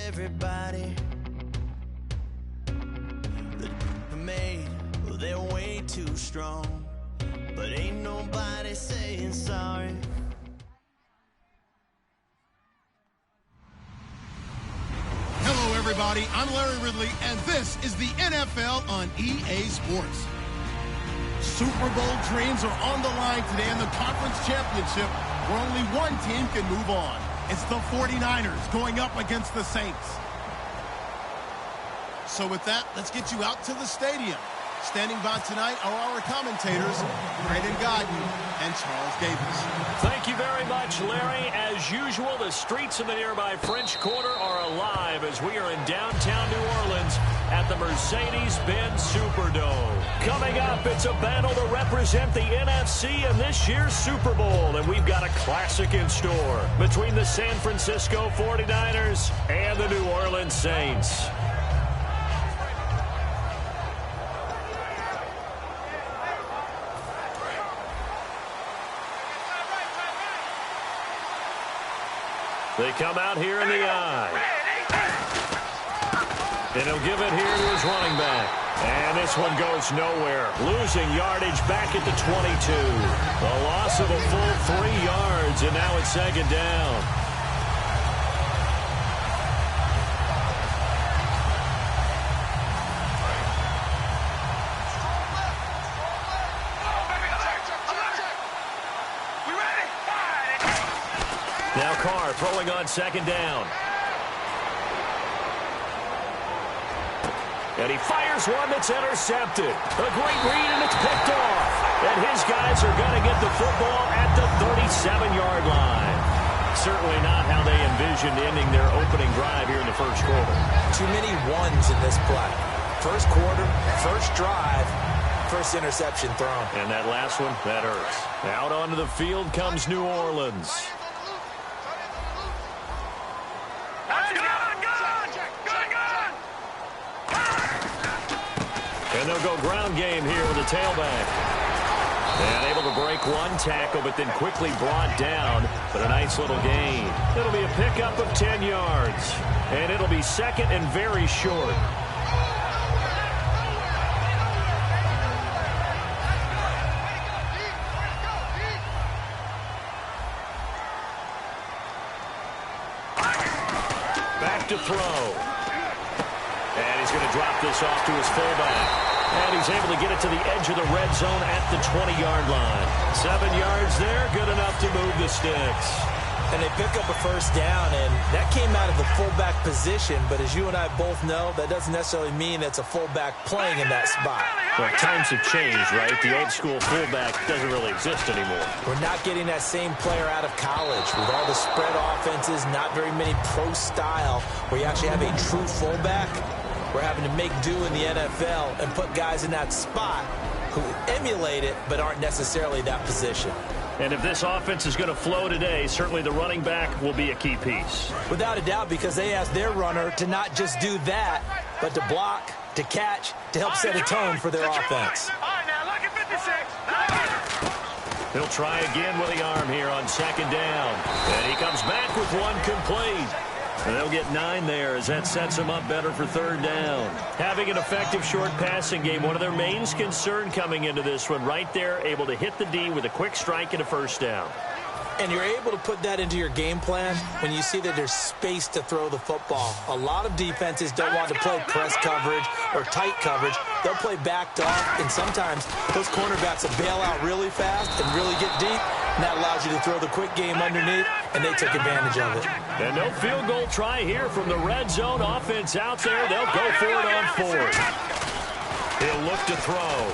everybody. The made, well, they're way too strong, but ain't nobody saying sorry. Hello, everybody. I'm Larry Ridley, and this is the NFL on EA Sports. Super Bowl dreams are on the line today in the conference championship, where only one team can move on. It's the 49ers going up against the Saints. So with that, let's get you out to the stadium. Standing by tonight are our commentators, Brandon Godden and Charles Davis. Thank you very much, Larry. As usual, the streets in the nearby French Quarter are alive as we are in downtown New Orleans at the Mercedes-Benz Superdome. Coming up, it's a battle to represent the NFC in this year's Super Bowl, and we've got a classic in store between the San Francisco 49ers and the New Orleans Saints. They come out here in the eye. And he'll give it here to his running back. And this one goes nowhere. Losing yardage back at the 22. A loss of a full 3 yards, and now it's second down. Now Carr throwing on second down. And he fires one that's intercepted. A great read, and it's picked off. And his guys are going to get the football at the 37-yard line. Certainly not how they envisioned ending their opening drive here in the first quarter. Too many ones in this play. First quarter, first drive, first interception thrown. And that last one, that hurts. Out onto the field comes New Orleans. And they'll go ground game here with the tailback. And able to break one tackle, but then quickly brought down. But a nice little gain. It'll be a pickup of 10 yards. And it'll be second and very short. Back to throw. And he's going to drop this off to his fullback. And he's able to get it to the edge of the red zone at the 20-yard line. 7 yards there, good enough to move the sticks. And they pick up a first down, and that came out of the fullback position. But as you and I both know, that doesn't necessarily mean it's a fullback playing in that spot. Well, times have changed, right? The old school fullback doesn't really exist anymore. We're not getting that same player out of college. With all the spread offenses, not very many pro style, where you actually have a true fullback. We're having to make do in the NFL and put guys in that spot who emulate it but aren't necessarily that position. And if this offense is going to flow today, certainly the running back will be a key piece. Without a doubt, because they ask their runner to not just do that, but to block, to catch, to help set a tone for their offense. He'll try again with the arm here on second down. And he comes back with one complete. And they'll get 9 there as that sets them up better for third down. Having an effective short passing game, one of their main concern coming into this one, right there, able to hit the D with a quick strike and a first down. And you're able to put that into your game plan when you see that there's space to throw the football. A lot of defenses don't want to play press coverage or tight coverage. They'll play backed off, and sometimes those cornerbacks will bail out really fast and really get deep, and that allows you to throw the quick game underneath, and they took advantage of it. And no field goal try here from the red zone offense out there. They'll go for it on 4th. He'll look to throw.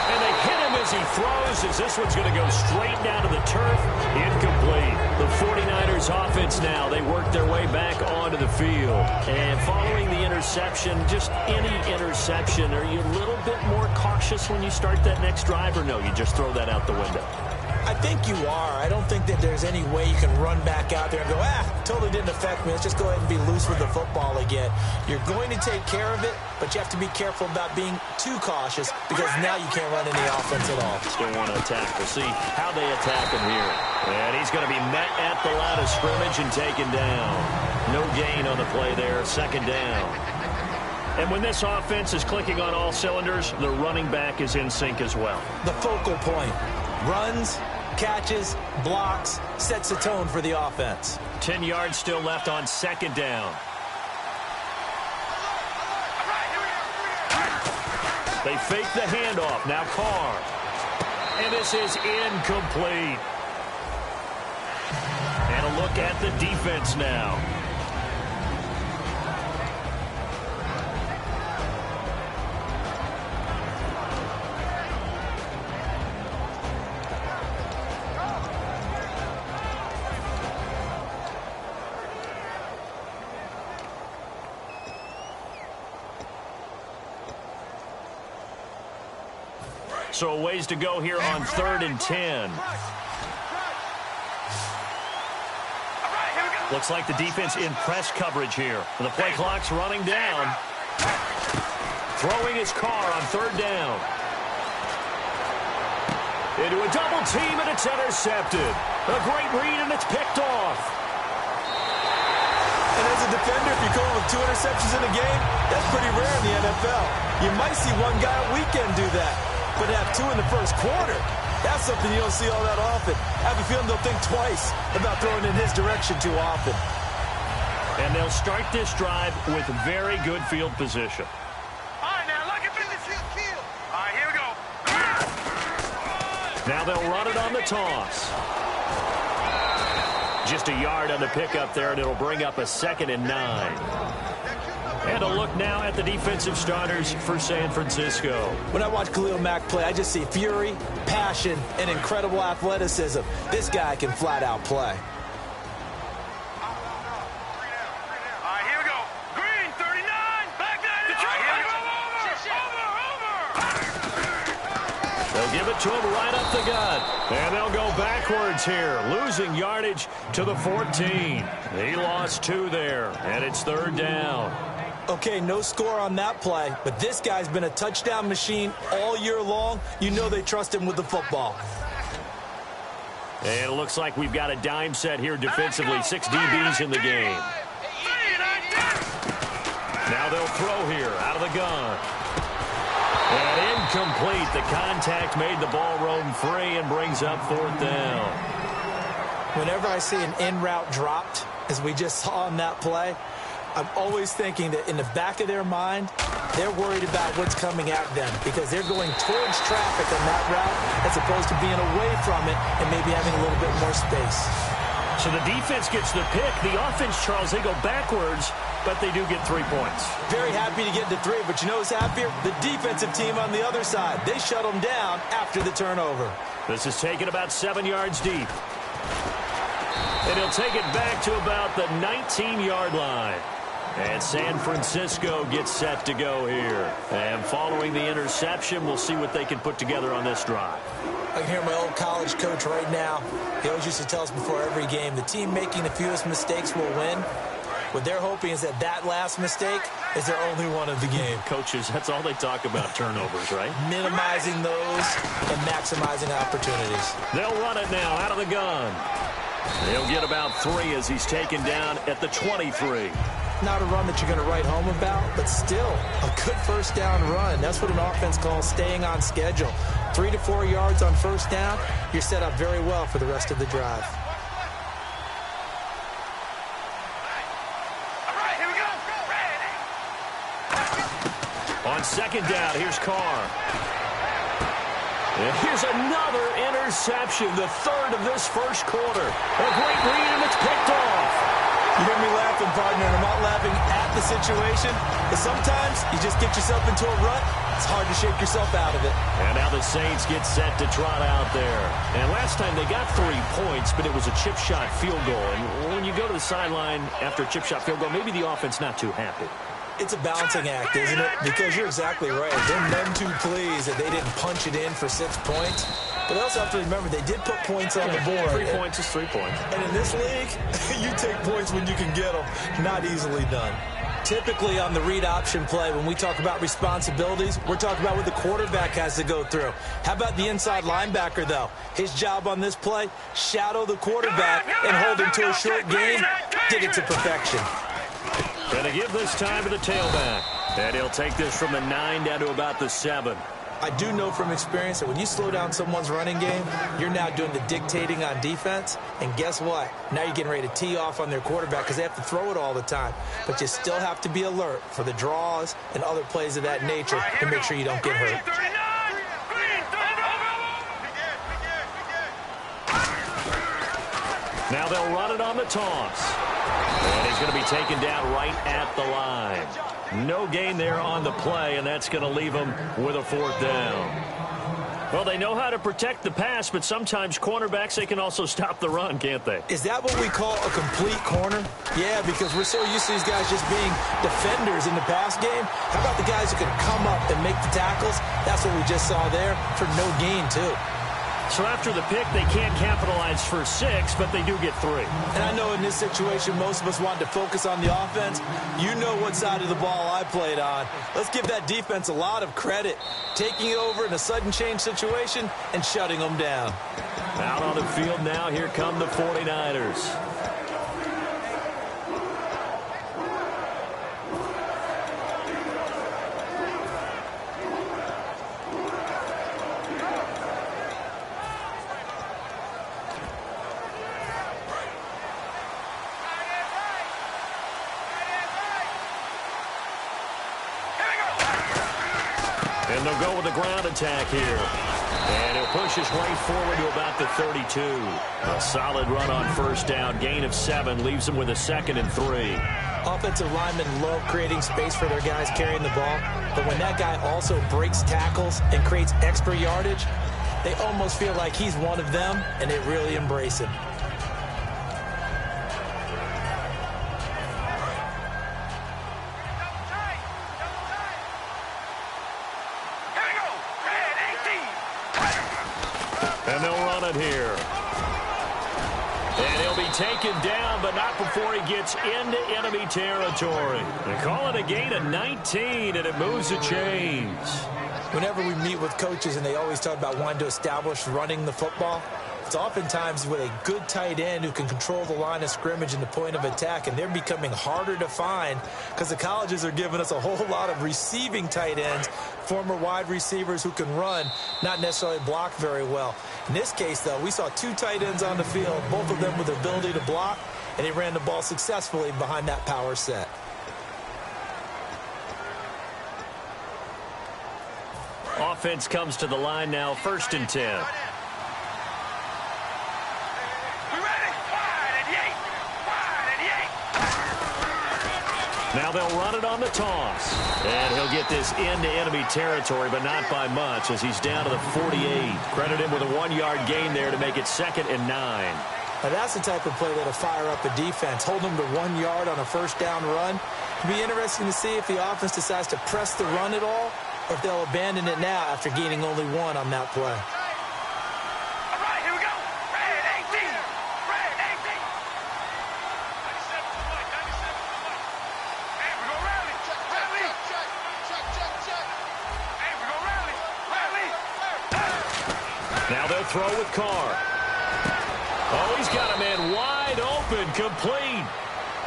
And they hit him as he throws, as this one's going to go straight down to the turf. Incomplete. The 49ers offense now, they work their way back onto the field. And following the interception, just any interception, are you a little bit more cautious when you start that next drive, or no, you just throw that out the window? I think you are. I don't think that there's any way you can run back out there and go, totally didn't affect me. Let's just go ahead and be loose with the football again. You're going to take care of it, but you have to be careful about being too cautious because now you can't run any offense at all. Still want to attack. We'll see how they attack him here. And he's going to be met at the line of scrimmage and taken down. No gain on the play there, second down. And when this offense is clicking on all cylinders, the running back is in sync as well. The focal point. Runs, catches, blocks, sets the tone for the offense. 10 yards still left on second down. They fake the handoff. Now Carr. And this is incomplete. And a look at the defense now. So a ways to go here on 3rd and 10. Looks like the defense in press coverage here. And the play clock's running down. Throwing his Carr on 3rd down. Into a double team, and it's intercepted. A great read, and it's picked off. And as a defender, if you go with 2 interceptions in a game, that's pretty rare in the NFL. You might see one guy a weekend do that. But to have 2 in the first quarter, that's something you don't see all that often. I have a feeling they'll think twice about throwing in his direction too often. And they'll start this drive with very good field position. All right, now look at this field. All right, here we go. Now they'll run it on the toss. Just a yard on the pickup there, and it'll bring up a 2nd and 9. And a look now at the defensive starters for San Francisco. When I watch Khalil Mack play, I just see fury, passion, and incredible athleticism. This guy can flat out play. All right, here we go. Green, 39. Back there. Over. They'll give it to him right up the gut. And they'll go backwards here, losing yardage to the 14. He lost 2 there, and it's 3rd down. Okay, no score on that play, but this guy's been a touchdown machine all year long. You know they trust him with the football. And it looks like we've got a dime set here defensively. 6 DBs in the game. Now they'll throw here out of the gun. And incomplete. The contact made the ball roam free and brings up 4th down. Whenever I see an in-route dropped, as we just saw on that play, I'm always thinking that in the back of their mind, they're worried about what's coming at them because they're going towards traffic on that route as opposed to being away from it and maybe having a little bit more space. So the defense gets the pick. The offense, Charles, they go backwards, but they do get 3 points. Very happy to get to 3, but you know who's happier? The defensive team on the other side. They shut them down after the turnover. This is taken about 7 yards deep. And he'll take it back to about the 19-yard line. And San Francisco gets set to go here. And following the interception, we'll see what they can put together on this drive. I can hear my old college coach right now. He always used to tell us before every game, the team making the fewest mistakes will win. What they're hoping is that last mistake is their only one of the game. Coaches, that's all they talk about, turnovers, right? Minimizing those and maximizing opportunities. They'll run it now out of the gun. They'll get about 3 as he's taken down at the 23. Not a run that you're going to write home about, but still a good first down run. That's what an offense calls staying on schedule. 3 to 4 yards on first down, you're set up very well for the rest of the drive. All right, here we go. Ready. On second down, here's Carr. And here's another interception, the 3rd of this first quarter. A great read, and it's picked off. You hear me laughing, partner, and I'm not laughing at the situation, but sometimes you just get yourself into a rut. It's hard to shake yourself out of it. And now the Saints get set to trot out there. And last time they got 3 points, but it was a chip shot field goal. And when you go to the sideline after a chip shot field goal, maybe the offense not too happy. It's a balancing act, isn't it? Because you're exactly right. They're none too pleased that they didn't punch it in for 6 points. But they also have to remember they did put points on the board. 3 points is 3 points. And in this league, you take points when you can get them. Not easily done. Typically on the read option play, when we talk about responsibilities, we're talking about what the quarterback has to go through. How about the inside linebacker, though? His job on this play, shadow the quarterback and hold him to a short gain. Did it to perfection. And to give this time to the tailback. And he'll take this from the 9 down to about the 7. I do know from experience that when you slow down someone's running game, you're now doing the dictating on defense. And guess what? Now you're getting ready to tee off on their quarterback because they have to throw it all the time. But you still have to be alert for the draws and other plays of that nature to make sure you don't get hurt. Now they'll run it on the toss. And he's going to be taken down right at the line. No gain there on the play, and that's going to leave him with a 4th down. Well, they know how to protect the pass, but sometimes cornerbacks, they can also stop the run, can't they? Is that what we call a complete corner? Yeah, because we're so used to these guys just being defenders in the pass game. How about the guys who can come up and make the tackles? That's what we just saw there for no gain, too. So after the pick, they can't capitalize for 6, but they do get 3. And I know in this situation, most of us wanted to focus on the offense. You know what side of the ball I played on. Let's give that defense a lot of credit. Taking it over in a sudden change situation and shutting them down. Out on the field now, here come the 49ers. And they'll go with the ground attack here. And he'll push his way forward to about the 32. A solid run on 1st down. Gain of 7 leaves him with a 2nd and 3. Offensive linemen love creating space for their guys carrying the ball. But when that guy also breaks tackles and creates extra yardage, they almost feel like he's one of them, and they really embrace him. And they'll run it here. And he'll be taken down, but not before he gets into enemy territory. They call it a gain of 19, and it moves the chains. Whenever we meet with coaches and they always talk about wanting to establish running the football, it's oftentimes with a good tight end who can control the line of scrimmage and the point of attack, and they're becoming harder to find because the colleges are giving us a whole lot of receiving tight ends, former wide receivers who can run, not necessarily block very well. In this case, though, we saw 2 tight ends on the field, both of them with the ability to block, and they ran the ball successfully behind that power set. Offense comes to the line now, 1st and 10. Now they'll run it on the toss. And he'll get this into enemy territory, but not by much as he's down to the 48. Credit him with a 1-yard gain there to make it 2nd and 9. Now that's the type of play that'll fire up a defense. Hold them to 1 yard on a 1st down run. It'll be interesting to see if the offense decides to press the run at all, or if they'll abandon it now after gaining only 1 on that play. Now they'll throw with Carr. Oh, he's got a man wide open, complete.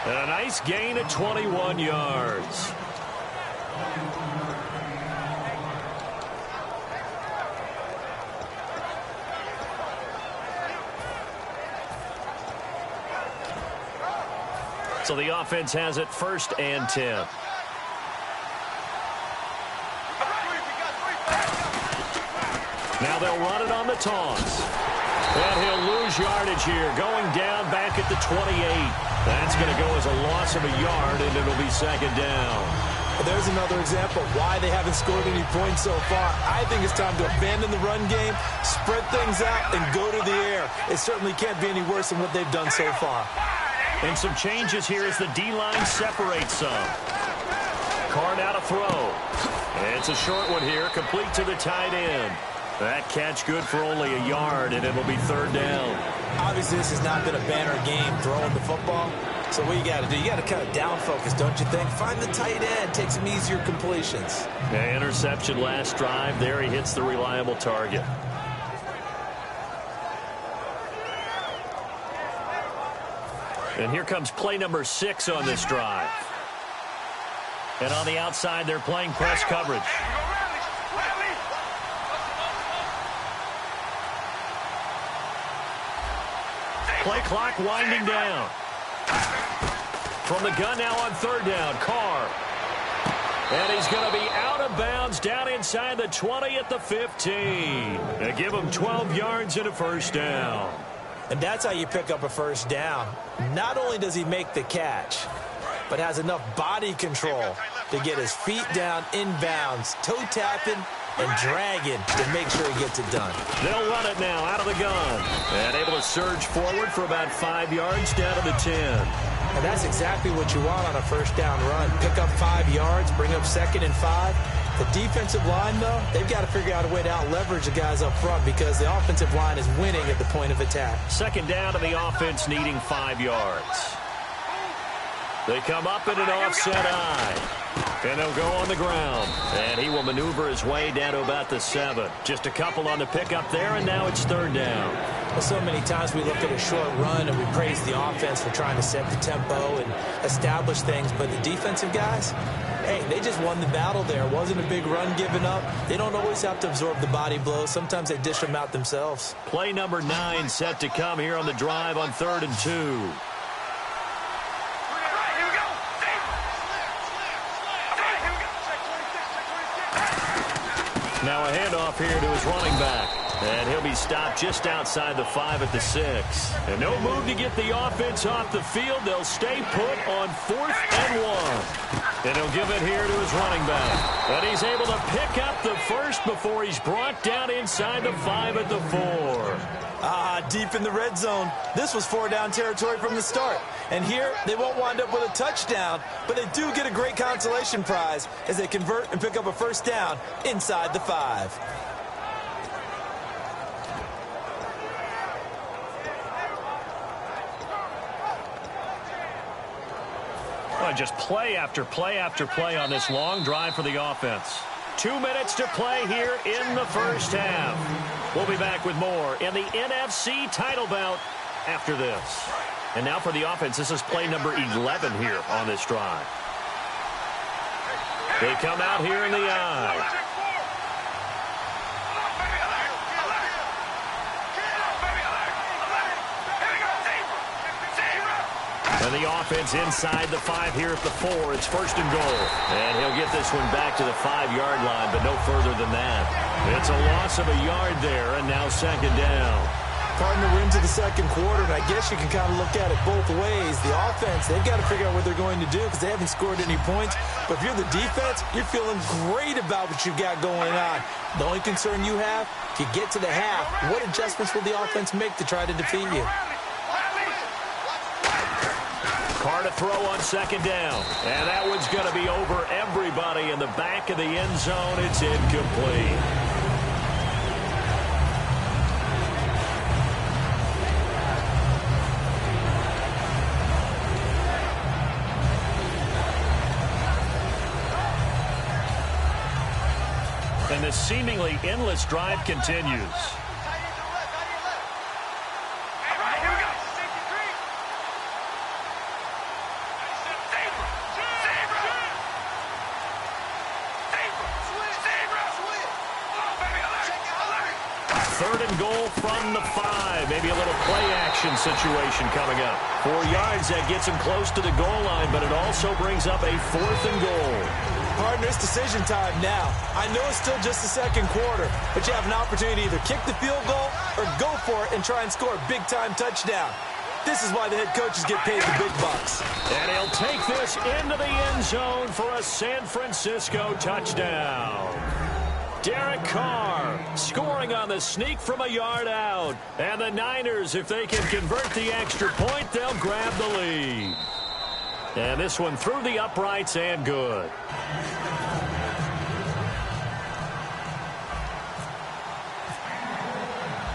And a nice gain of 21 yards. So the offense has it 1st and 10. Now they'll run it on the toss. And he'll lose yardage here, going down back at the 28. That's going to go as a loss of a yard, and it'll be 2nd down. Well, there's another example of why they haven't scored any points so far. I think it's time to abandon the run game, spread things out, and go to the air. It certainly can't be any worse than what they've done so far. And some changes here as the D-line separates some. Carr now to throw. And it's a short one here, complete to the tight end. That catch good for only a yard, and it'll be 3rd down. Obviously, this has not been a banner game throwing the football. So what you got to do, you got to kind of down focus, don't you think? Find the tight end, take some easier completions. Yeah, interception last drive. There he hits the reliable target. And here comes play number 6 on this drive. And on the outside, they're playing press coverage. Play clock winding down. From the gun now on third down, Carr. And he's going to be out of bounds down inside the 20 at the 15. They give him 12 yards and a first down. And that's how you pick up a first down. Not only does he make the catch, but has enough body control to get his feet down inbounds, toe tapping and dragging to make sure he gets it done. They'll run it now out of the gun. And able to surge forward for about 5 yards down to the 10. And that's exactly what you want on a first down run. Pick up 5 yards, bring up 2nd and 5. The defensive line, though, they've got to figure out a way to out-leverage the guys up front because the offensive line is winning at the point of attack. Second down to the offense needing 5 yards. They come up in an offset eye. And they'll go on the ground. And he will maneuver his way down to about the 7. Just a couple on the pickup there, and now it's third down. Well, so many times we look at a short run and we praise the offense for trying to set the tempo and establish things. But the defensive guys, hey, they just won the battle there. It wasn't a big run given up. They don't always have to absorb the body blows. Sometimes they dish them out themselves. Play number 9 set to come here on the drive on 3rd and 2. Now a handoff here to his running back. And he'll be stopped just outside the 5 at the 6. And no move to get the offense off the field. They'll stay put on 4th and 1. And he'll give it here to his running back. And he's able to pick up the first before he's brought down inside the 5 at the 4. Deep in the red zone. This was 4-down territory from the start. And here, they won't wind up with a touchdown, but they do get a great consolation prize as they convert and pick up a first down inside the 5. Well, just play after play after play on this long drive for the offense. 2 minutes to play here in the first half. We'll be back with more in the NFC title bout after this. And now for the offense, this is play number 11 here on this drive. They come out here in the eye. And the offense inside the 5 here at the 4. It's 1st and goal. And he'll get this one back to the 5-yard line, but no further than that. It's a loss of a yard there, and now 2nd down. Partner, we're into the 2nd quarter, and I guess you can kind of look at it both ways. The offense, they've got to figure out what they're going to do because they haven't scored any points. But if you're the defense, you're feeling great about what you've got going on. The only concern you have, if you get to the half, what adjustments will the offense make to try to defeat you? Carr to throw on 2nd down. And that one's going to be over everybody in the back of the end zone. It's incomplete. And this seemingly endless drive continues. Third and goal from the 5. Maybe a little play-action situation coming up. 4 yards, that gets him close to the goal line, but it also brings up a 4th and goal. Partner, it's decision time now. I know it's still just the 2nd quarter, but you have an opportunity to either kick the field goal or go for it and try and score a big-time touchdown. This is why the head coaches get paid the big bucks. And he'll take this into the end zone for a San Francisco touchdown. Derek Carr scoring on the sneak from a yard out. And the Niners, if they can convert the extra point, they'll grab the lead. And this one through the uprights and good.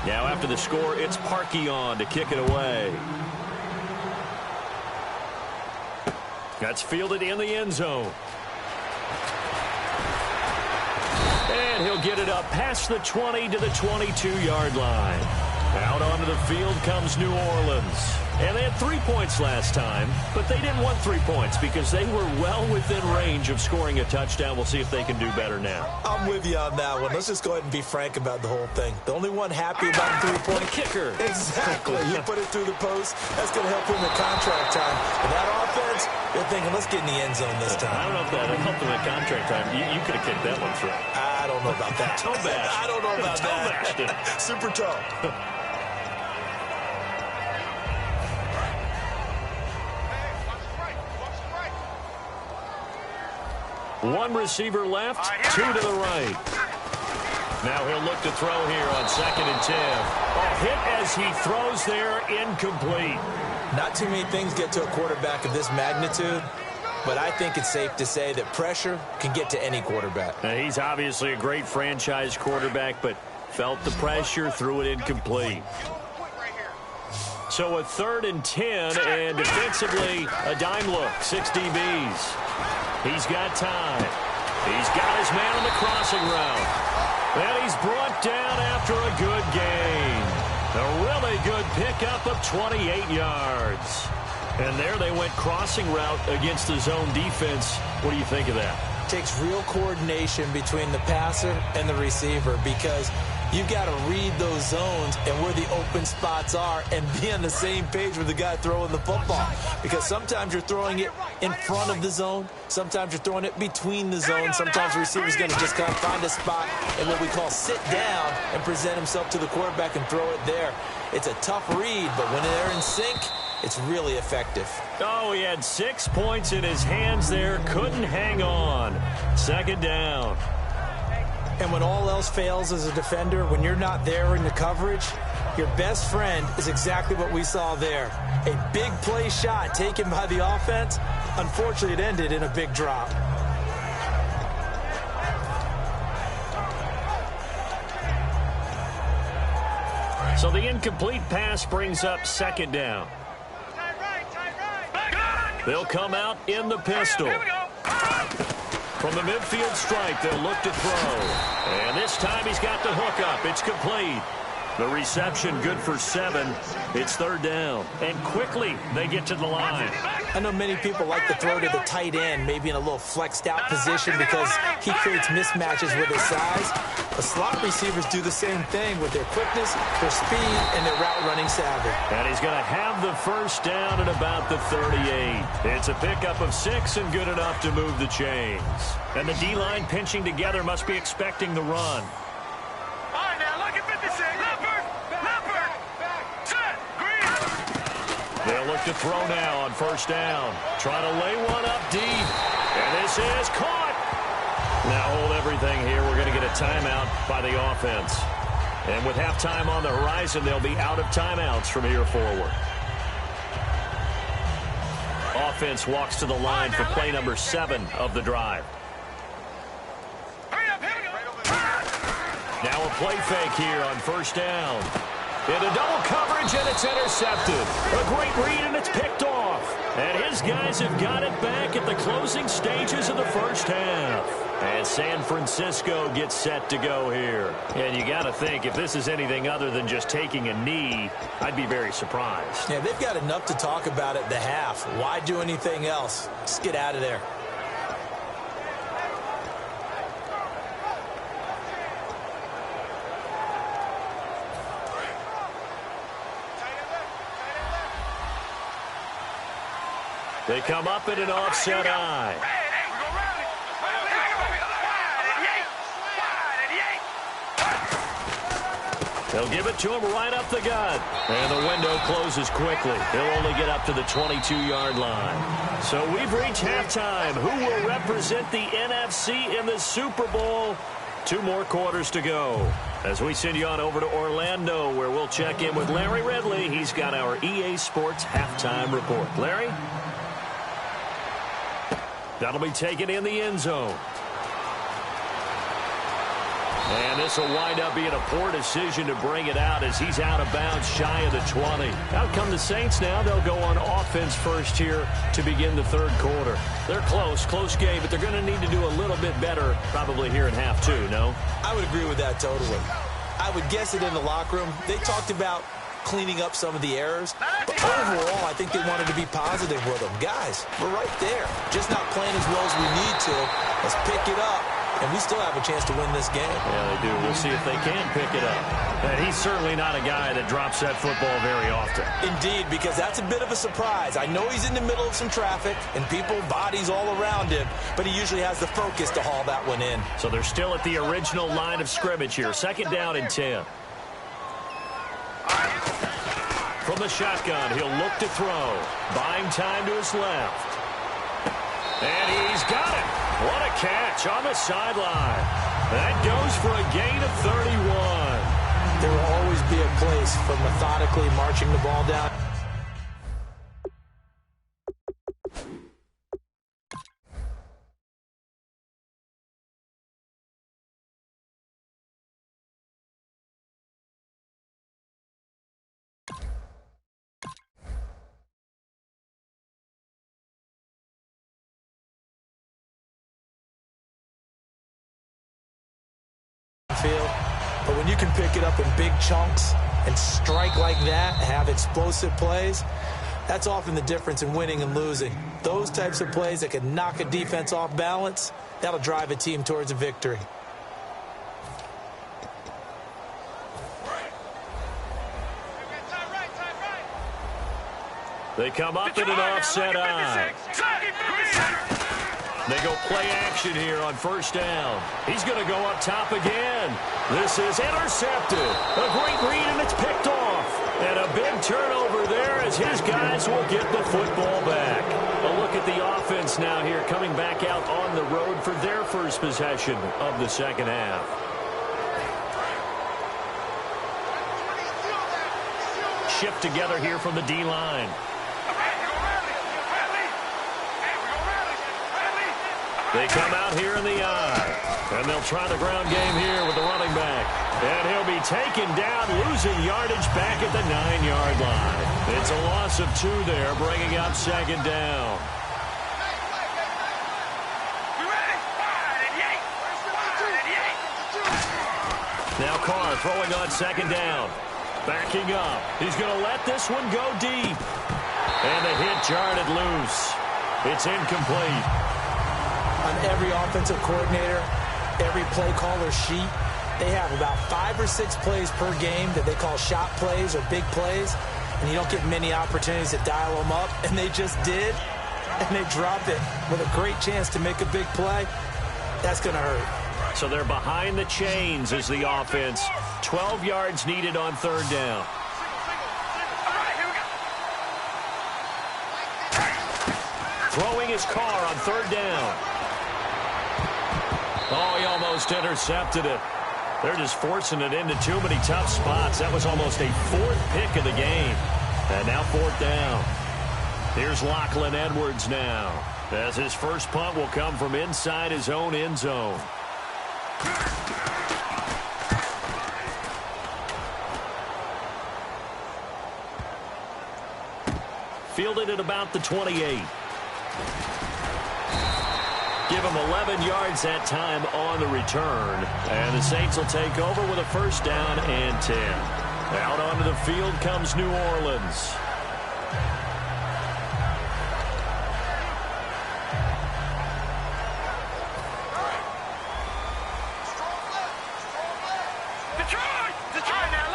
Now after the score, it's Parkey on to kick it away. That's fielded in the end zone. And he'll get it up past the 20 to the 22-yard line. Out onto the field comes New Orleans. And they had 3 points last time, but they didn't want 3 points because they were well within range of scoring a touchdown. We'll see if they can do better now. I'm with you on that one. Let's just go ahead and be frank about the whole thing. The only one happy about the 3-point kicker. Exactly. You put it through the post. That's going to help him in contract time. And that offense, they're thinking, let's get in the end zone this time. I don't know if that helped him in contract time. You could have kicked that one through. I don't know about that. Toe bash. I don't know about toe bashed it. Super toe. One receiver left, 2 to the right. Now he'll look to throw here on 2nd and 10. A hit as he throws there, incomplete. Not too many things get to a quarterback of this magnitude, but I think it's safe to say that pressure can get to any quarterback. Now, he's obviously a great franchise quarterback, but felt the pressure, threw it incomplete. So a 3rd and 10, and defensively, a dime look, 6 DBs. He's got time. He's got his man on the crossing route. And he's brought down after a good gain. A really good pickup of 28 yards. And there they went crossing route against the zone defense. What do you think of that? Takes real coordination between the passer and the receiver because you've got to read those zones and where the open spots are and be on the same page with the guy throwing the football. Because sometimes you're throwing it in front of the zone. Sometimes you're throwing it between the zones. Sometimes the receiver's going to just kind of find a spot and what we call sit down and present himself to the quarterback and throw it there. It's a tough read, but when they're in sync, it's really effective. Oh, he had 6 points in his hands there. Couldn't hang on. 2nd down. And when all else fails as a defender, when you're not there in the coverage, your best friend is exactly what we saw there. A big play shot taken by the offense. Unfortunately, it ended in a big drop. So the incomplete pass brings up 2nd down. They'll come out in the pistol. From the midfield stripe, they'll look to throw. And this time he's got the hook up. It's complete. The reception good for 7. It's 3rd down. And quickly they get to the line. I know many people like to throw to the tight end, maybe in a little flexed out position because he creates mismatches with his size. The slot receivers do the same thing with their quickness, their speed, and their route running savvy. And he's going to have the 1st down at about the 38. It's a pickup of 6 and good enough to move the chains. And the D-line pinching together must be expecting the run. All right, now look at 56. Leopard. Set. Green. They'll look to throw now on 1st down. Trying to lay one up deep. And this is caught. Now hold everything here. We're going to get a timeout by the offense. And with halftime on the horizon, they'll be out of timeouts from here forward. Offense walks to the line for play number 7 of the drive. Hurry up, here we go. Now a play fake here on 1st down. Into double coverage, and it's intercepted. A great read, and it's picked off. And his guys have got it back at the closing stages of the 1st half. And San Francisco gets set to go here. And you got to think, if this is anything other than just taking a knee, I'd be very surprised. Yeah, they've got enough to talk about at the half. Why do anything else? Just get out of there. They come up in an offset eye. They'll give it to him right up the gut. And the window closes quickly. He'll only get up to the 22-yard line. So we've reached halftime. Who will represent the NFC in the Super Bowl? 2 more quarters to go. As we send you on over to Orlando, where we'll check in with Larry Ridley. He's got our EA Sports halftime report. Larry? That'll be taken in the end zone. And this will wind up being a poor decision to bring it out as he's out of bounds shy of the 20. Out come the Saints now. They'll go on offense first here to begin the 3rd quarter. They're close game, but they're going to need to do a little bit better probably here in half 2, no? I would agree with that totally. I would guess it in the locker room. They talked about cleaning up some of the errors. But overall, I think they wanted to be positive with them. Guys, we're right there. Just not playing as well as we need to. Let's pick it up, and we still have a chance to win this game. Yeah, they do. We'll see if they can pick it up. And he's certainly not a guy that drops that football very often. Indeed, because that's a bit of a surprise. I know he's in the middle of some traffic and people, bodies all around him, but he usually has the focus to haul that one in. So they're still at the original line of scrimmage here. 2nd down and 10. From the shotgun, he'll look to throw. Buying time to his left. And he's got it. What a catch on the sideline. That goes for a gain of 31. There will always be a place for methodically marching the ball down. But when you can pick it up in big chunks and strike like that, have explosive plays, that's often the difference in winning and losing. Those types of plays that can knock a defense off balance, that'll drive a team towards a victory. They come up in an offset eye. They go play action here on 1st down. He's going to go up top again. This is intercepted. A great read, and it's picked off. And a big turnover there as his guys will get the football back. A look at the offense now here, coming back out on the road for their first possession of the 2nd half. Shift together here from the D-line. They come out here in the eye, and they'll try the ground game here with the running back. And he'll be taken down, losing yardage back at the 9-yard line. It's a loss of 2 there, bringing up 2nd down. Now Carr throwing on 2nd down. Backing up. He's going to let this one go deep. And the hit jarred it loose. It's incomplete. On every offensive coordinator, every play caller sheet, they have about 5 or 6 plays per game that they call shot plays or big plays, and you don't get many opportunities to dial them up, and they just did, and they dropped it with a great chance to make a big play. That's going to hurt. So they're behind the chains as the offense. 12 yards needed on 3rd down. Throwing his Carr on 3rd down. Oh, he almost intercepted it. They're just forcing it into too many tough spots. That was almost a 4th pick of the game. And now 4th down. Here's Lachlan Edwards now, as his first punt will come from inside his own end zone. Fielded at about the 28. Give him 11 yards that time on the return. And the Saints will take over with a 1st down and 10. Out onto the field comes New Orleans.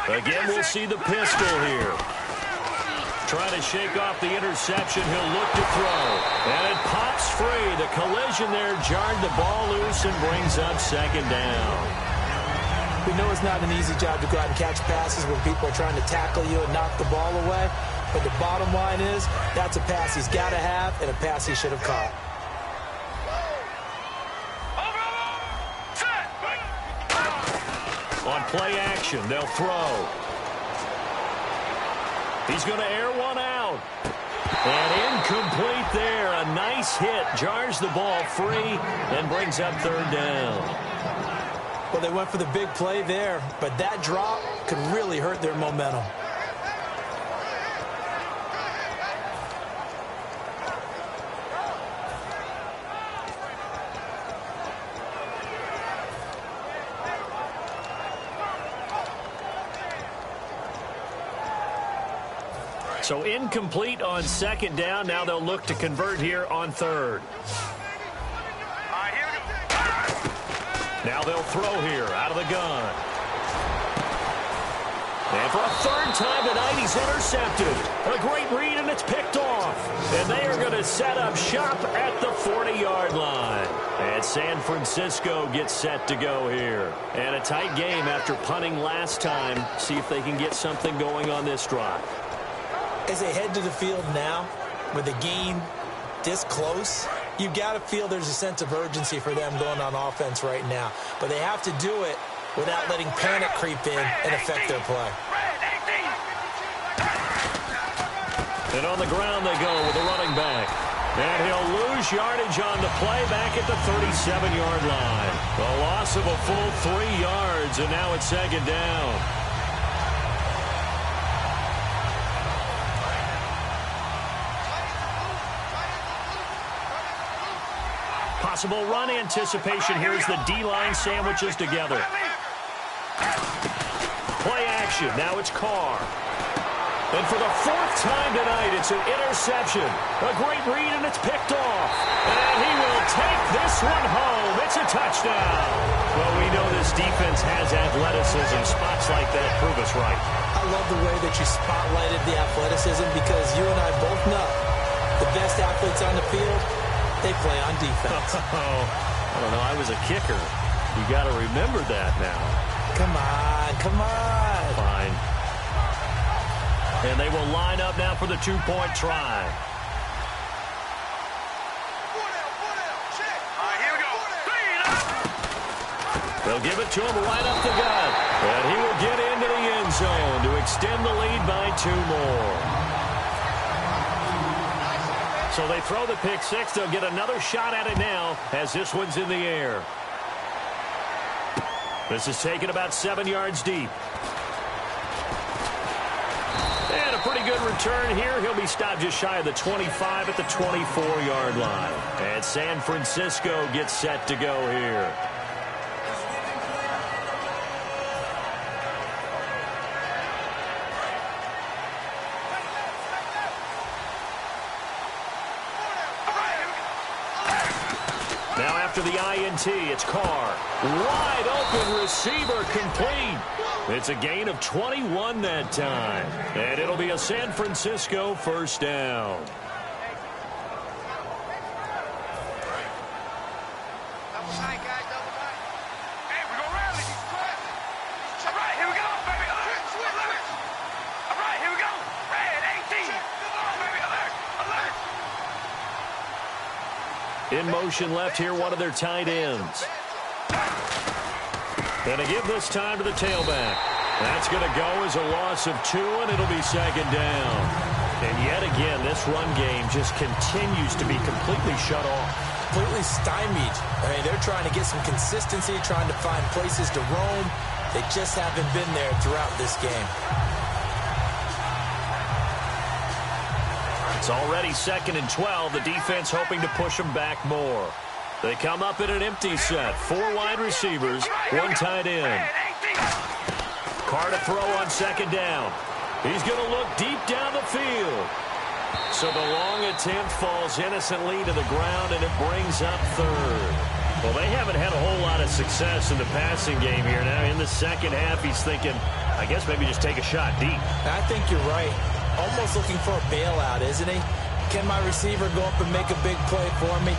Again, we'll see the pistol here. Trying to shake off the interception. He'll look to throw. And it pops free. The collision there jarred the ball loose and brings up 2nd down. We know it's not an easy job to go out and catch passes when people are trying to tackle you and knock the ball away. But the bottom line is, that's a pass he's got to have and a pass he should have caught. On play action, they'll throw. He's going to air one out. And incomplete there. A nice hit. Jars the ball free and brings up 3rd down. Well, they went for the big play there, but that drop could really hurt their momentum. So incomplete on second down. Now they'll look to convert here on third. Now they'll throw here out of the gun. And for a third time tonight, he's intercepted. A great read, and it's picked off. And they are going to set up shop at the 40-yard line. And San Francisco gets set to go here. And a tight game after punting last time. See if they can get something going on this drive. As they head to the field now, with the game this close, you've got to feel there's a sense of urgency for them going on offense right now. But they have to do it without letting panic creep in and affect their play. And on the ground they go with the running back. And he'll lose yardage on the play back at the 37-yard line. A loss of a full 3 yards, and now it's second down. Possible run anticipation here as the D-line sandwiches together. Play action. Now it's Carr. And for the fourth time tonight, it's an interception. A great read, and it's picked off. And he will take this one home. It's a touchdown. Well, we know this defense has athleticism. Spots like that prove us right. I love the way that you spotlighted the athleticism because you and I both know the best athletes on the field, they play on defense. I don't know. I was a kicker. You got to remember that now. Come on, come on. Fine. And they will line up now for the two-point try. Here we go. They'll give it to him right up the gut. And he will get into the end zone to extend the lead by 2 more. So they throw the pick six. They'll get another shot at it now as this one's in the air. This is taken about 7 yards deep. And a pretty good return here. He'll be stopped just shy of the 25 at the 24-yard line. And San Francisco gets set to go here. Now after the INT, it's Carr. Wide open receiver complete. It's a gain of 21 that time. And it'll be a San Francisco first down. Hey, we're going to rally. All right, here we go, baby. Alert. All right, here we go. Red 18. Come on, baby. Alert. Alert. In motion left here, one of their tight ends. And to give this time to the tailback. That's going to go as a loss of 2, and it'll be second down. And yet again, this run game just continues to be completely shut off. Completely stymied. I mean, they're trying to get some consistency, trying to find places to roam. They just haven't been there throughout this game. It's already 2nd and 12. The defense hoping to push them back more. They come up in an empty set. 4 wide receivers, 1 tight end. Carr to throw on second down. He's going to look deep down the field. So the long attempt falls innocently to the ground, and it brings up third. Well, they haven't had a whole lot of success in the passing game here. Now in the second half, he's thinking, I guess maybe just take a shot deep. I think you're right. Almost looking for a bailout, isn't he? Can my receiver go up and make a big play for me?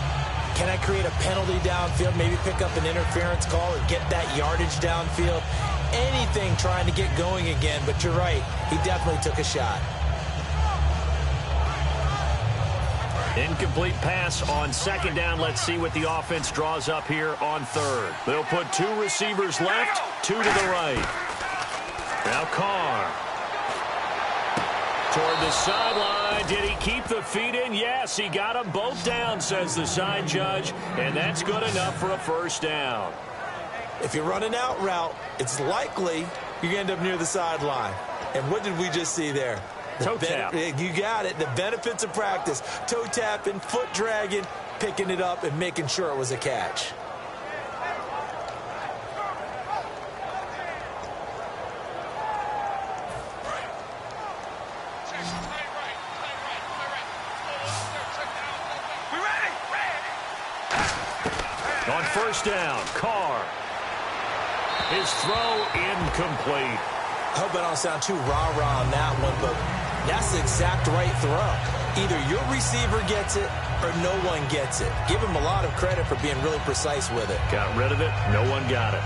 Can I create a penalty downfield, maybe pick up an interference call or get that yardage downfield? Anything trying to get going again, but you're right. He definitely took a shot. Incomplete pass on second down. Let's see what the offense draws up here on third. They'll put 2 receivers left, 2 to the right. Now Carr. Toward the sideline. Did he keep the feet in? Yes, he got them both down, says the side judge. And that's good enough for a first down. If you're running out route, it's likely you're going to end up near the sideline. And what did we just see there? Toe tap. You got it. The benefits of practice. Toe tapping, foot dragging, picking it up, and making sure it was a catch. On first down, Carr. His throw incomplete. I hope I don't sound too rah-rah on that one, but that's the exact right throw. Either your receiver gets it or no one gets it. Give him a lot of credit for being really precise with it. Got rid of it. No one got it.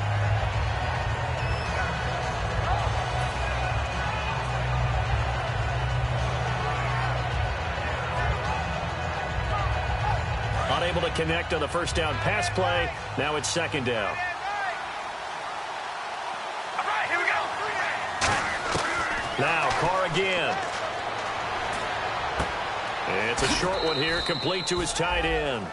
Unable to connect on the first down pass play. Now it's second down. Now Carr again. It's a short one here, complete to his tight end.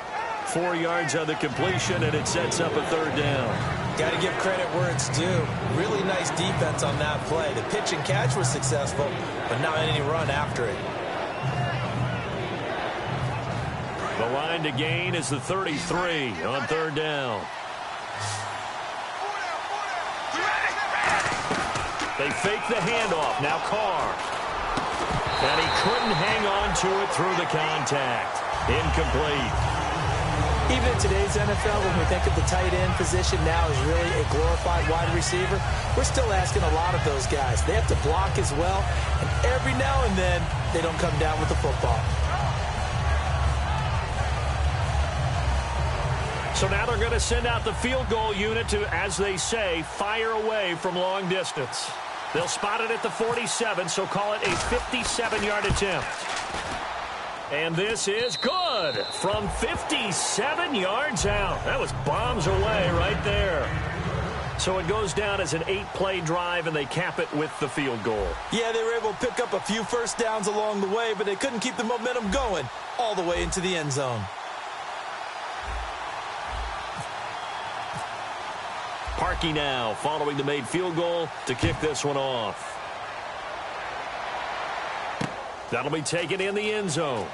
4 yards on the completion, and it sets up a third down. Got to give credit where it's due. Really nice defense on that play. The pitch and catch was successful, but not any run after it. The line to gain is the 33 on third down. They fake the handoff. Now Carr. And he couldn't hang on to it through the contact. Incomplete. Even in today's NFL, when we think of the tight end position now as really a glorified wide receiver, we're still asking a lot of those guys. They have to block as well, and every now and then, they don't come down with the football. So now they're going to send out the field goal unit to, as they say, fire away from long distance. They'll spot it at the 47, so call it a 57-yard attempt. And this is good from 57 yards out. That was bombs away right there. So it goes down as an 8-play drive, and they cap it with the field goal. Yeah, they were able to pick up a few first downs along the way, but they couldn't keep the momentum going all the way into the end zone. Parkey now following the made field goal to kick this one off. That'll be taken in the end zone.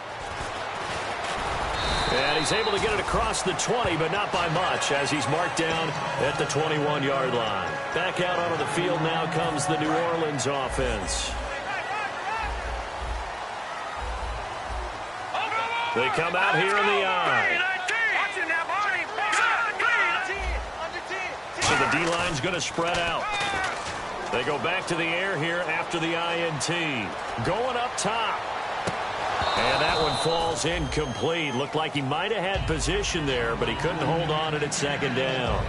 And he's able to get it across the 20, but not by much, as he's marked down at the 21-yard line. Back out onto the field now comes the New Orleans offense. They come out here in the I. So the D-line's going to spread out. They go back to the air here after the INT. Going up top. And that one falls incomplete. Looked like he might have had position there, but he couldn't hold on at second down.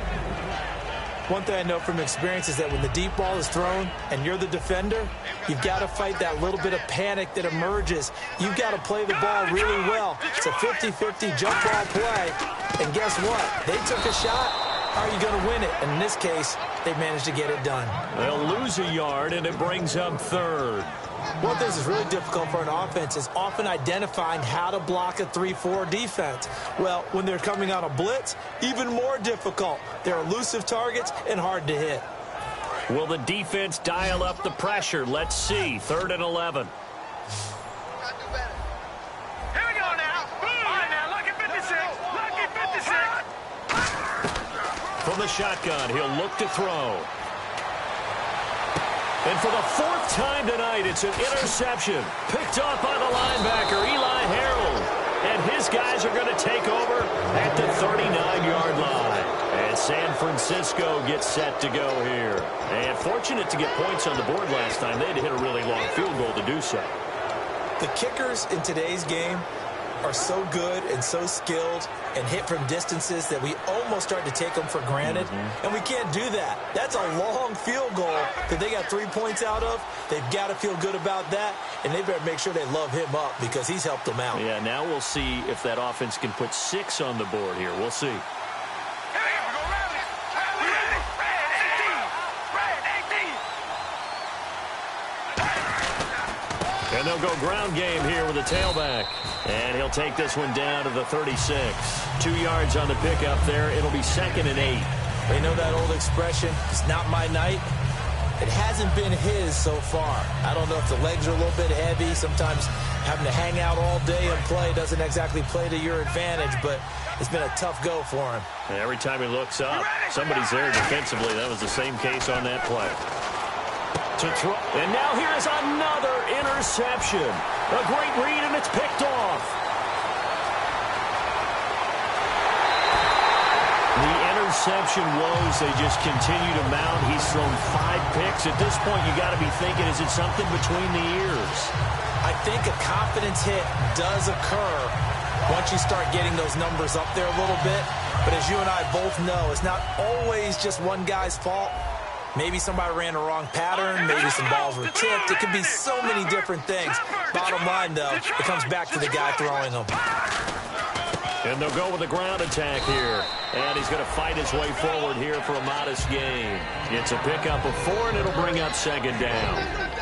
One thing I know from experience is that when the deep ball is thrown and you're the defender, you've got to fight that little bit of panic that emerges. You've got to play the ball really well. It's a 50-50 jump ball play. And guess what? They took a shot. How are you going to win it? And in this case, they managed to get it done. They'll lose a yard, and it brings up third. One thing that's really difficult for an offense is often identifying how to block a 3-4 defense. Well, when they're coming on a blitz, even more difficult. They're elusive targets and hard to hit. Will the defense dial up the pressure? Let's see. 3rd and 11. Here we go now. All right, now, lucky 56. Lucky 56. From the shotgun, he'll look to throw. And for the 4th time tonight, it's an interception. Picked off by the linebacker, Eli Harold. And his guys are going to take over at the 39-yard line. And San Francisco gets set to go here. And fortunate to get points on the board last time. They had to hit a really long field goal to do so. The kickers in today's game are so good and so skilled and hit from distances that we almost start to take them for granted. And we can't do that. That's a long field goal that they got 3 points out of. They've got to feel good about that, and they better make sure they love him up because he's helped them out. Yeah, now we'll see if that offense can put 6 on the board here. We'll see. And they'll go ground game here with a tailback. And he'll take this one down to the 36. 2 yards on the pickup there. It'll be 2nd and 8. You know that old expression, it's not my night? It hasn't been his so far. I don't know if the legs are a little bit heavy. Sometimes having to hang out all day and play doesn't exactly play to your advantage, but it's been a tough go for him. And every time he looks up, somebody's there defensively. That was the same case on that play. To throw. And now here is another interception. A great read, and it's picked off. The interception woes, they just continue to mount. He's thrown 5 picks. At this point, you got to be thinking, is it something between the ears? I think a confidence hit does occur once you start getting those numbers up there a little bit. But as you and I both know, it's not always just one guy's fault. Maybe somebody ran a wrong pattern. Maybe some balls were tipped. It could be so many different things. Bottom line, though, it comes back to the guy throwing them. And they'll go with a ground attack here. And he's going to fight his way forward here for a modest gain. It's a pickup of 4, and it'll bring up second down.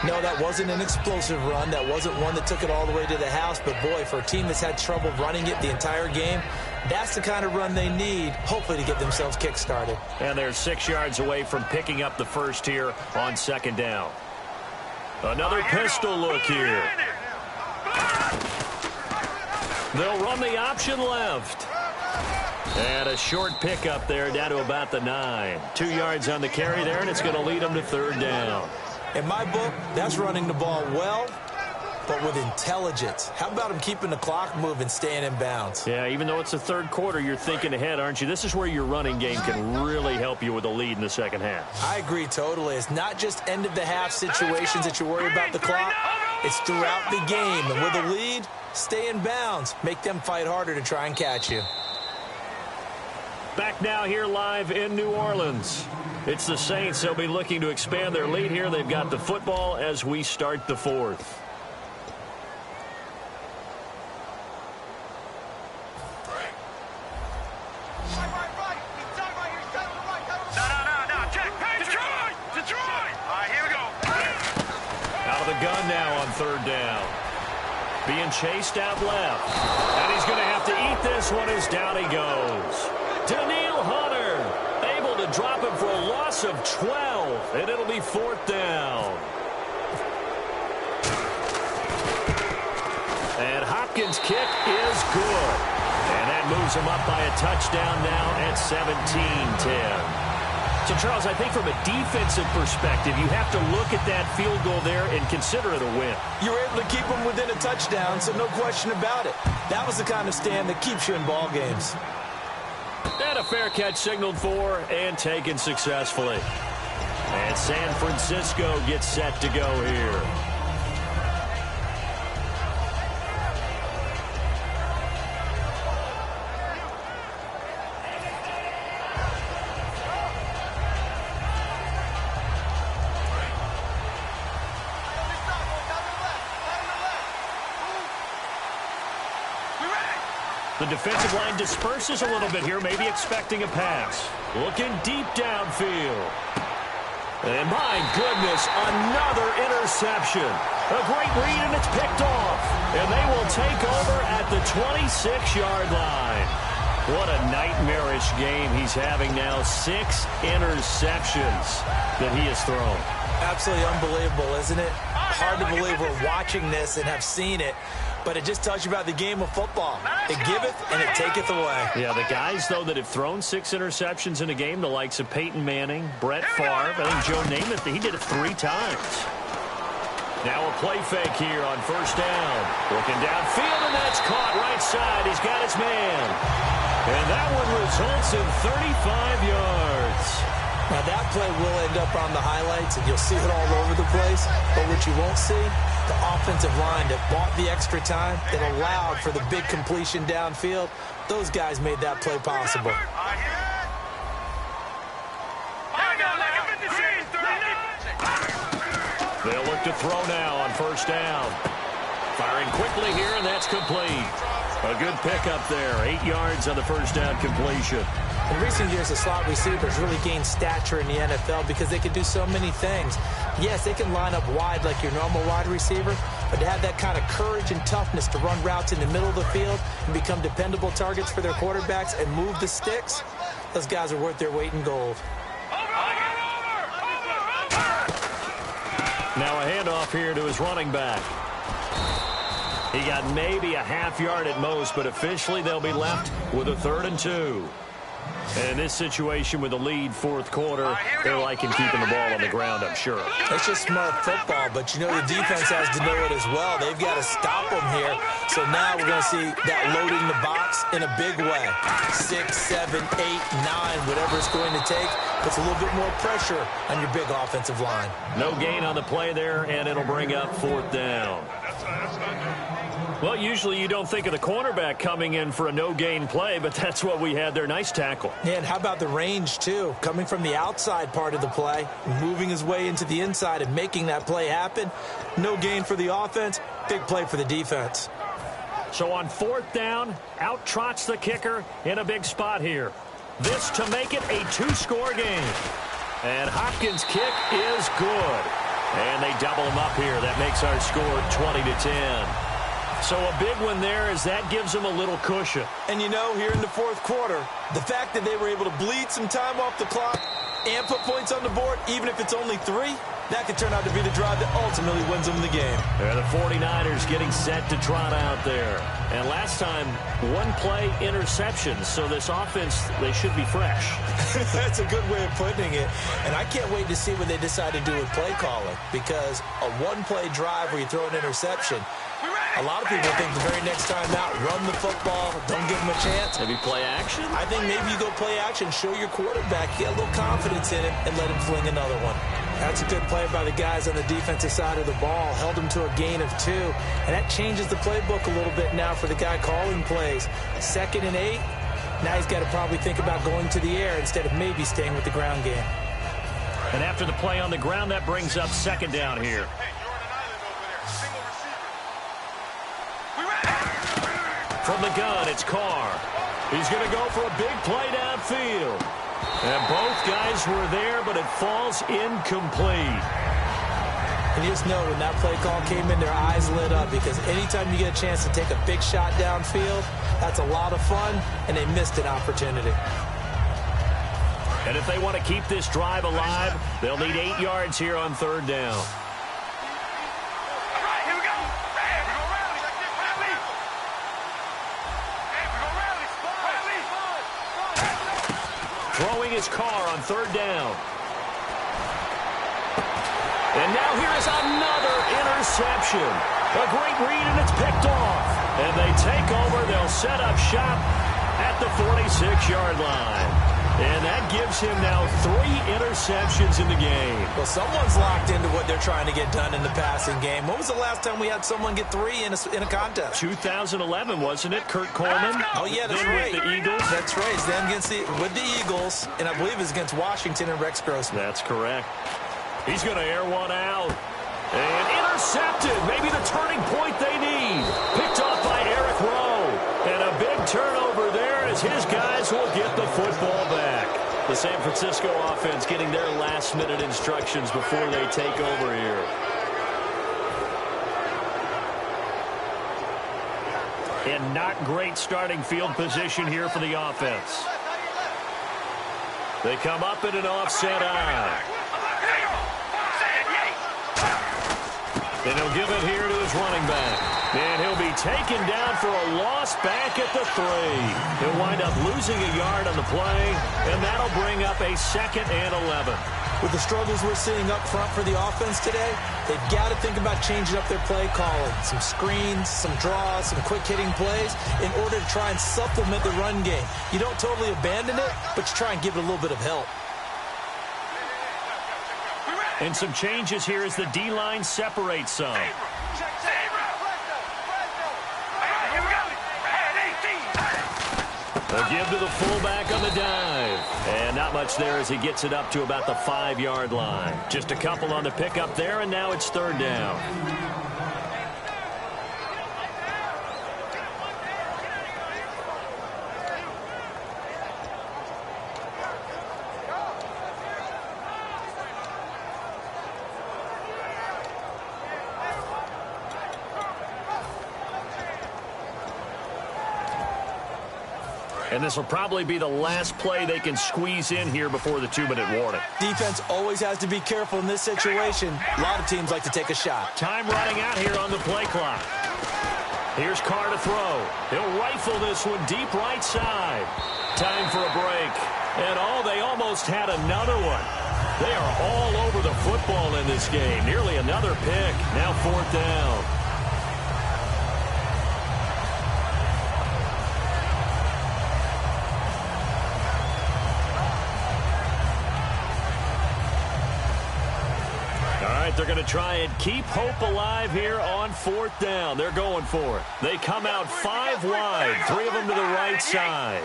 No, that wasn't an explosive run. That wasn't one that took it all the way to the house. But, boy, for a team that's had trouble running it the entire game, that's the kind of run they need, hopefully, to get themselves kick-started. And they're 6 yards away from picking up the first here on second down. Another pistol look here. They'll run the option left. And a short pickup there down to about the 9. 2 yards on the carry there, and it's going to lead them to third down. In my book, that's running the ball well, but with intelligence. How about him keeping the clock moving, staying in bounds? Yeah, even though it's the third quarter, you're thinking ahead, aren't you? This is where your running game can really help you with a lead in the second half. I agree totally. It's not just end-of-the-half situations that you worry about the clock. It's throughout the game. And with a lead, stay in bounds. Make them fight harder to try and catch you. Back now here live in New Orleans. It's the Saints. They'll be looking to expand their lead here. They've got the football as we start the fourth. Gun now on third down. Being chased out left. And he's going to have to eat this one as down he goes. Daniil Hunter able to drop him for a loss of 12. And it'll be fourth down. And Hopkins' kick is good. And that moves him up by a touchdown now at 17-10. So, Charles, I think from a defensive perspective, you have to look at that field goal there and consider it a win. You were able to keep them within a touchdown, so no question about it. That was the kind of stand that keeps you in ball games. And a fair catch signaled for and taken successfully. And San Francisco gets set to go here. The defensive line disperses a little bit here, maybe expecting a pass. Looking deep downfield. And my goodness, another interception. A great read, and it's picked off. And they will take over at the 26-yard line. What a nightmarish game he's having now. 6 interceptions that he has thrown. Absolutely unbelievable, isn't it? Hard to believe we're watching this and have seen it. But it just tells you about the game of football. It giveth and it taketh away. Yeah, the guys, though, that have thrown 6 interceptions in a game, the likes of Peyton Manning, Brett Favre, I think Joe Namath, he did it 3 times. Now a play fake here on first down. Looking downfield, and that's caught right side. He's got his man. And that one results in 35 yards. Now that play will end up on the highlights, and you'll see it all over the place. But what you won't see, the offensive line that bought the extra time, that allowed for the big completion downfield, those guys made that play possible. They'll look to throw now on first down. Firing quickly here, and that's complete. A good pickup there. 8 yards on the first down completion. In recent years, the slot receivers really gained stature in the NFL because they can do so many things. Yes, they can line up wide like your normal wide receiver, but to have that kind of courage and toughness to run routes in the middle of the field and become dependable targets for their quarterbacks and move the sticks, those guys are worth their weight in gold. Now a handoff here to his running back. He got maybe a half yard at most, but officially they'll be left with a 3rd and 2. In this situation with the lead fourth quarter, they're liking keeping the ball on the ground, I'm sure. It's just smart football, but you know the defense has to know it as well. They've got to stop them here. So now we're going to see that loading the box in a big way. 6, 7, 8, 9, whatever it's going to take, puts a little bit more pressure on your big offensive line. No gain on the play there, and it'll bring up fourth down. Well, usually you don't think of the cornerback coming in for a no-gain play, but that's what we had there. Nice tackle. Yeah, and how about the range, too? Coming from the outside part of the play, moving his way into the inside and making that play happen. No gain for the offense, big play for the defense. So on fourth down, out trots the kicker in a big spot here. This to make it a two-score game. And Hopkins' kick is good. And they double him up here. That makes our score 20-10. So a big one there as that gives them a little cushion. And you know, here in the fourth quarter, the fact that they were able to bleed some time off the clock and put points on the board, even if it's only 3, that could turn out to be the drive that ultimately wins them the game. And the 49ers getting set to trot out there. And last time, one play interception. So this offense, they should be fresh. That's a good way of putting it. And I can't wait to see what they decide to do with play calling, because a one-play drive where you throw an interception, a lot of people think the very next time out, run the football, don't give them a chance. Maybe play action? I think maybe you go play action, show your quarterback, get a little confidence in him, and let him fling another one. That's a good play by the guys on the defensive side of the ball. Held him to a gain of 2. And that changes the playbook a little bit now for the guy calling plays. 2nd and 8. Now he's got to probably think about going to the air instead of maybe staying with the ground game. And after the play on the ground, that brings up second down here. From the gun, it's Carr. He's going to go for a big play downfield. And both guys were there, but it falls incomplete. And you just know when that play call came in, their eyes lit up, because anytime you get a chance to take a big shot downfield, that's a lot of fun, and they missed an opportunity. And if they want to keep this drive alive, they'll need 8 yards here on third down. Throwing his Carr on third down. And now here is another interception. A great read, and it's picked off. And they take over. They'll set up shop at the 46-yard line. And that gives him now 3 interceptions in the game. Well, someone's locked into what they're trying to get done in the passing game. When was the last time we had someone get 3 in a contest? 2011, wasn't it? Kurt Coleman? Oh, yeah, that's right. With the Eagles? That's right. It's then with the Eagles, and I believe it's against Washington and Rex Grossman. That's correct. He's going to air one out. And intercepted. Maybe the turning point they need. Picked off by Eric Rowe. And a big turnover there as his guys will get the football back. The San Francisco offense getting their last-minute instructions before they take over here. And not great starting field position here for the offense. They come up in an offset eye. And he'll give it here to his running back. And he'll be taken down for a loss back at the 3. He'll wind up losing a yard on the play, and that'll bring up a 2nd and 11. With the struggles we're seeing up front for the offense today, they've got to think about changing up their play calling. Some screens, some draws, some quick-hitting plays in order to try and supplement the run game. You don't totally abandon it, but you try and give it a little bit of help. And some changes here as the D-line separates some. They'll give to the fullback on the dive. And not much there as he gets it up to about the 5-yard line. Just a couple on the pickup there, and now it's third down. And this will probably be the last play they can squeeze in here before the 2-minute warning. Defense always has to be careful in this situation. A lot of teams like to take a shot. Time running out here on the play clock. Here's Carr to throw. He'll rifle this one deep right side. Time for a break. almost had another one. They are all over the football in this game. Nearly another pick. Now 4th down. They're going to try and keep hope alive here on 4th down. They're going for it. They come out 5 wide, 3 of them to the right side.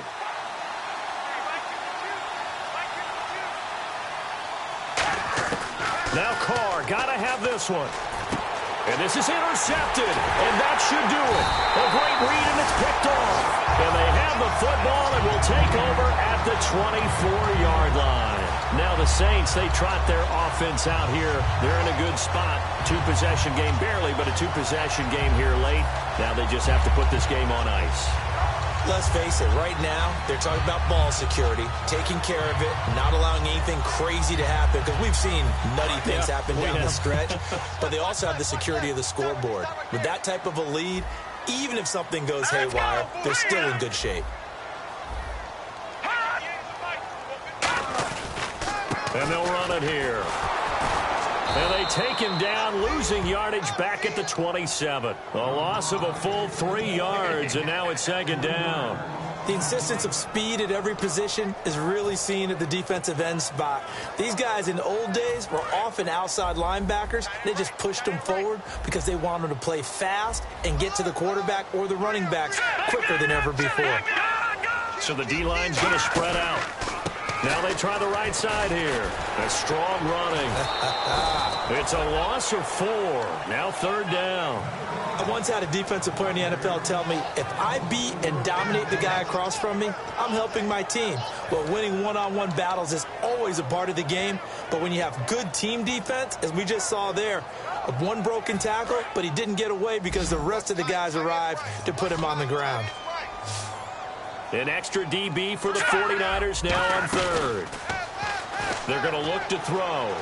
Now Carr, got to have this one. And this is intercepted, and that should do it. A great read, and it's picked off. And they have the football and will take over at the 24-yard line. Now the Saints, they trot their offense out here. They're in a good spot. 2-possession game, barely, but a 2-possession game here late. Now they just have to put this game on ice. Let's face it, right now, they're talking about ball security, taking care of it, not allowing anything crazy to happen, because we've seen nutty things happen down the stretch, but they also have the security of the scoreboard. With that type of a lead, even if something goes haywire, they're still in good shape. And they'll run it here. And they take him down, losing yardage back at the 27. A loss of a full 3 yards, and now it's 2nd down. The insistence of speed at every position is really seen at the defensive end spot. These guys in the old days were often outside linebackers. They just pushed them forward because they wanted to play fast and get to the quarterback or the running backs quicker than ever before. So the D-line's going to spread out. Now they try the right side here. A strong running. It's a loss of 4. Now 3rd down. I once had a defensive player in the NFL tell me, if I beat and dominate the guy across from me, I'm helping my team. Well, winning one-on-one battles is always a part of the game, but when you have good team defense, as we just saw there, one broken tackle, but he didn't get away because the rest of the guys arrived to put him on the ground. An extra DB for the 49ers now on 3rd. They're going to look to throw.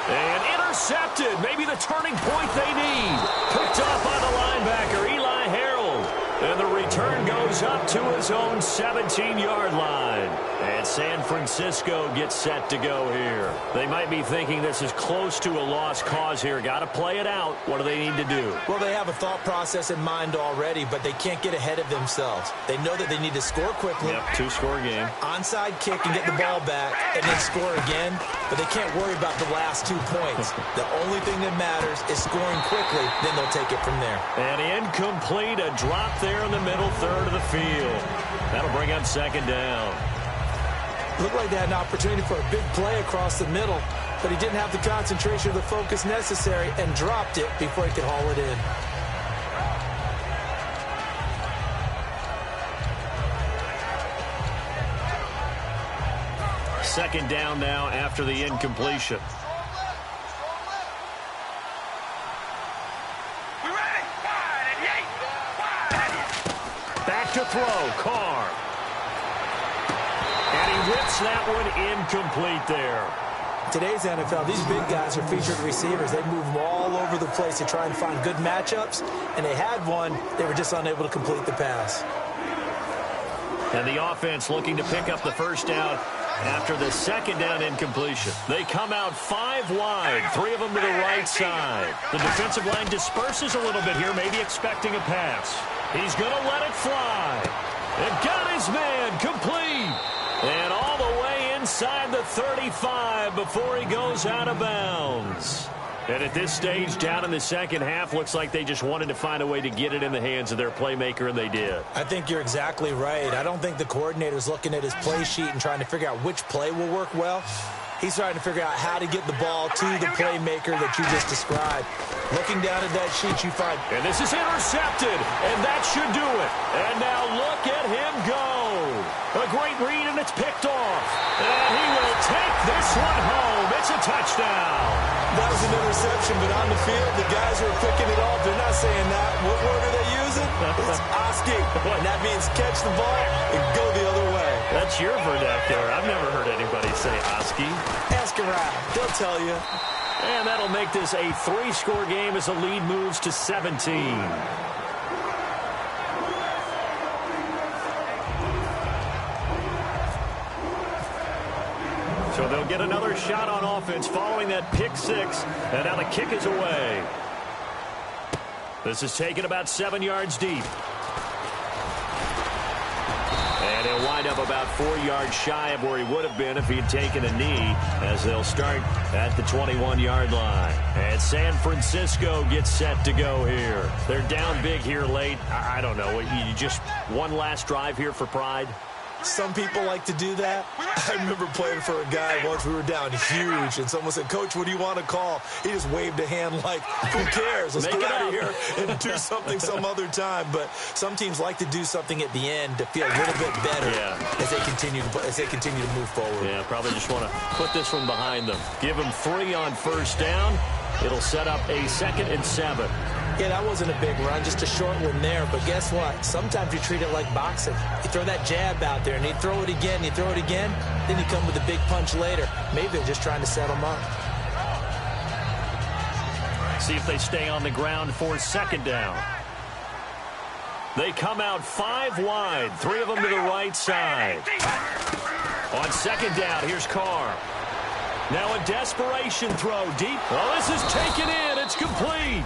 And intercepted. Maybe the turning point they need. Picked up by the linebacker, Eli Harold. And the return goes up to his own 17-yard line. And San Francisco gets set to go here. They might be thinking this is close to a lost cause here. Got to play it out. What do they need to do? Well, they have a thought process in mind already, but they can't get ahead of themselves. They know that they need to score quickly. Yep, 2-score game. Onside kick and get the ball back, and then score again. But they can't worry about the last 2 points. The only thing that matters is scoring quickly. Then they'll take it from there. And incomplete, a drop there in the middle third of the field. That'll bring up 2nd down. Looked like they had an opportunity for a big play across the middle, but he didn't have the concentration or the focus necessary and dropped it before he could haul it in. Second down now after the incompletion. Back to throw, Carr. And he whips that one incomplete there. Today's NFL, these big guys are featured receivers. They move all over the place to try and find good matchups, and they had one. They were just unable to complete the pass. And the offense looking to pick up the first down after the second down incompletion. They come out 5 wide, 3 of them to the right side. The defensive line disperses a little bit here, maybe expecting a pass. He's going to let it fly. And got his man complete. And all the way inside the 35 before he goes out of bounds. And at this stage, down in the second half, looks like they just wanted to find a way to get it in the hands of their playmaker, and they did. I think you're exactly right. I don't think the coordinator's looking at his play sheet and trying to figure out which play will work well. He's trying to figure out how to get the ball to the playmaker that you just described. Looking down at that sheet, you find... And this is intercepted, and that should do it. And now look at him go. A great read, and it's picked off. And he will take this one home. It's a touchdown. That was an interception, but on the field, the guys who are picking it off, they're not saying that. What word are they using? It's Oski. And that means catch the ball and go the other way. That's your vernacular. I've never heard anybody say Oski. Ask around. They'll tell you. And that'll make this a 3-score game as the lead moves to 17. So they'll get another shot on offense following that pick six. And now the kick is away. This is taken about 7 yards deep. And he'll wind up about 4 yards shy of where he would have been if he had taken a knee, as they'll start at the 21-yard line. And San Francisco gets set to go here. They're down big here late. I don't know. You just one last drive here for pride? Some people like to do that. I remember playing for a guy once. We were down huge, and someone said, "Coach, what do you want to call?" He just waved a hand like, "Who cares? Let's get out of here and do something some other time." But some teams like to do something at the end to feel a little bit better as they continue to move forward. Yeah, probably just want to put this one behind them. Give them 3 on first down. It'll set up a 2nd and 7. Yeah, that wasn't a big run, just a short one there. But guess what? Sometimes you treat it like boxing. You throw that jab out there, and you throw it again, then you come with a big punch later. Maybe they're just trying to set them up. See if they stay on the ground for 2nd down. They come out 5 wide, 3 of them to the right side. On 2nd down, here's Carr. Now a desperation throw deep. Oh, this is taken in. It's complete.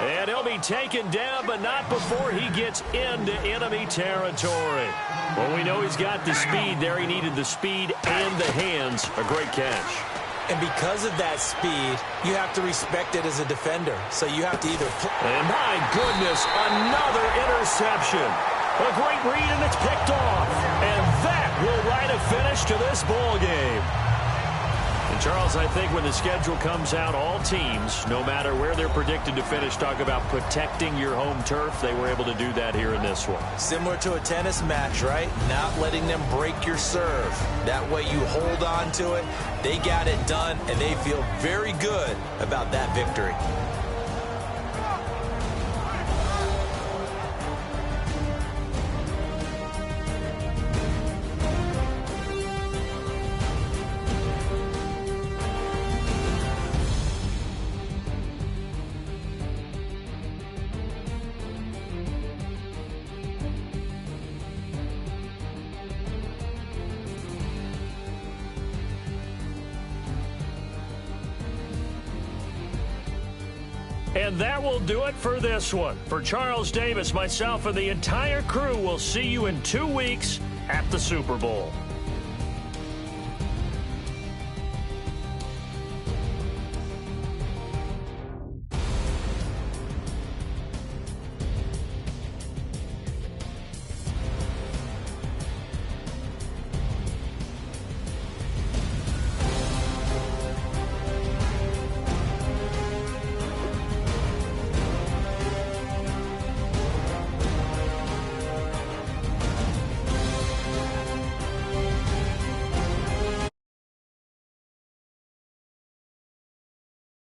And he'll be taken down, but not before he gets into enemy territory. Well, we know he's got the speed there. He needed the speed and the hands. A great catch. And because of that speed, you have to respect it as a defender. So you have to either... And my goodness, another interception. A great read, and it's picked off. And that will write a finish to this ball game. And Charles, I think when the schedule comes out, all teams, no matter where they're predicted to finish, talk about protecting your home turf. They were able to do that here in this one. Similar to a tennis match, right? Not letting them break your serve. That way you hold on to it. They got it done, and they feel very good about that victory. And that will do it for this one. For Charles Davis, myself, and the entire crew, we'll see you in 2 weeks at the Super Bowl.